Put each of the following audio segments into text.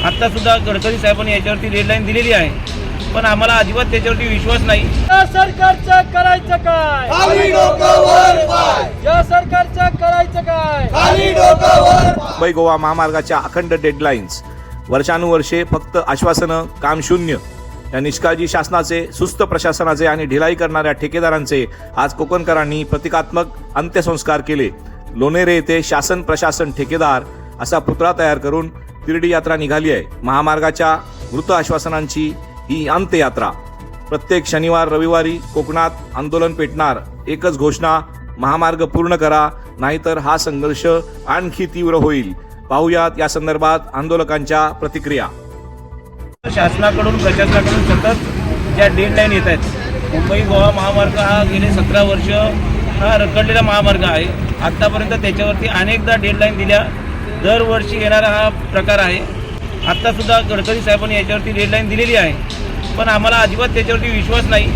आत्ता सुद्धा गडकरी साहेबांनी याच्यावरती डेडलाईन दिलेली आहे, पण आम्हाला अजिबात त्याच्यावरती विश्वास नाही। या सरकारचं करायचं काय? खाली डोकं वर पाय, या सरकारचं करायचं काय? खाली डोकं वर पाय। मुंबई गोवा महामार्गाच्या अखंड डेडलाईन्स, वर्षानुवर्षे फक्त आश्वासनं, काम शून्य या निष्काळजी शासनाचे, सुस्त प्रशासनाचे आणि ढिलाई करणाऱ्या ठेकेदारांचे आज कोकणकरांनी प्रतिकात्मक अंत्यसंस्कार केले। लोणेरे येथे शासन प्रशासन ठेकेदार असा पुतळा तयार करून तिरडी यात्रा निघाली आहे। महामार्गाच्या मृत आश्वासनांची ही अंत्ययात्रा। प्रत्येक शनिवार रविवारी कोकणात आंदोलन पेटणार, एकच घोषणा, महामार्ग पूर्ण करा, नाहीतर हा संघर्ष आणखी तीव्र होईल। पाहुयात या संदर्भात आंदोलकांच्या प्रतिक्रिया। शासनाकडून प्रशासनाकडून सतत ज्या डेडलाईन येत आहेत, मुंबई गोवा महामार्ग हा गेले 17 वर्ष हा रखडलेला महामार्ग आहे। आत्तापर्यंत त्याच्यावरती अनेकदा डेडलाईन दिल्या, दरवर्षी येणारा हा प्रकार आहे। आत्तासुद्धा गडकरी साहेबांनी याच्यावरती डेडलाईन दिलेली आहे, पण आम्हाला अजिबात त्याच्यावरती विश्वास नाही।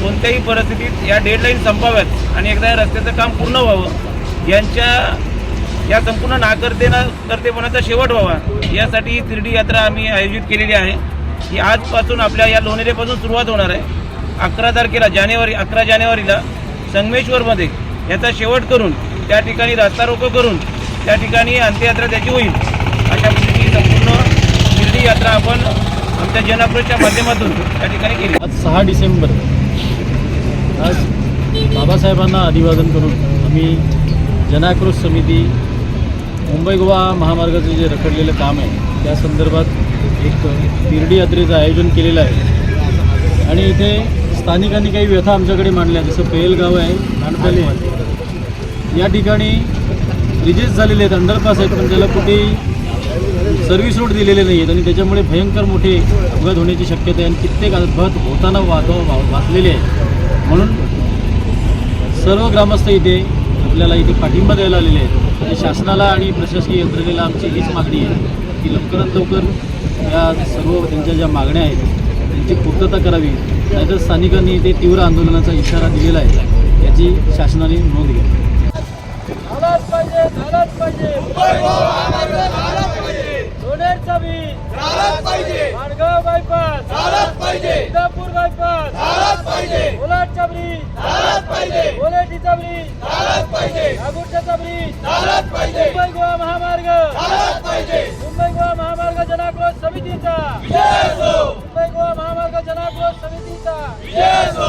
कोणत्याही परिस्थितीत या डेडलाईन संपाव्यात आणि एकदा या रस्त्याचं काम पूर्ण व्हावं, यांच्या या संपूर्ण नाकर्तेपणाचा शेवट व्हावा, यासाठी ही तिरडी यात्रा आम्ही आयोजित केलेली आहे। ही आजपासून आपल्या या लोणेरेपासून सुरुवात होणार आहे। 11 तारखेला 11 जानेवारीला संगमेश्वरमध्ये याचा शेवट करून त्या ठिकाणी रस्ता रोको करून त्या ठिकाणी अंत्ययात्रा त्याची होईल। अशा पद्धतीची संपूर्ण तिरडी यात्रा आपण आमच्या जनआक्रोशच्या माध्यमातून त्या ठिकाणी केली। आज 6 डिसेंबर, आज बाबासाहेबांना अभिवादन करून आम्ही जनआक्रोश समिती मुंबई गोवा महामार्गाचं जे रखडलेलं काम आहे त्या संदर्भात एक तिरडी यात्रेचं आयोजन केलेलं आहे। आणि इथे स्थानिकांनी काही व्यथा आमच्याकडे मांडल्या, जसं पेलगाव आहे, नानपल्ली आहे, या ठिकाणी ब्रिजेस झालेले आहेत, अंडरपास आहेत, पण त्याला कुठेही सर्व्हिस रोड दिलेले नाही आहेत आणि त्याच्यामुळे भयंकर मोठे अपघात होण्याची शक्यता आहे आणि कित्येक अपघात होताना वाचलेले आहेत। म्हणून सर्व ग्रामस्थ इथे आपल्याला इथे पाठिंबा द्यायला आलेले आहेत आणि शासनाला आणि प्रशासकीय यंत्रणेला आमची हीच मागणी आहे की लवकरात लवकर या सर्व त्यांच्या ज्या मागण्या आहेत त्यांची पूर्तता करावी, नाहीतर स्थानिकांनी इथे तीव्र आंदोलनाचा इशारा दिलेला आहे, याची शासनाने नोंद घ्यावी। झालाच पाहिजे, झालाच पाहिजे, मुंबई गोवा महामार्ग झालाच पाहिजे, लोणेरचा बीज झालाच पाहिजे, माणगाव बायपास झालाच पाहिजे, इंदापूर बायपास झालाच पाहिजे, कोलाडचा ब्रिज झालाच पाहिजे, कोलेटीचा ब्रिज झालाच पाहिजे, नागूरचा ब्रिज झालाच पाहिजे, मुंबई गोवा महामार्ग झालाच पाहिजे। मुंबई गोवा महामार्ग जनआक्रोश समितीचा विजय असो, मुंबई गोवा महामार्ग जनआक्रोश समितीचा विजय असो।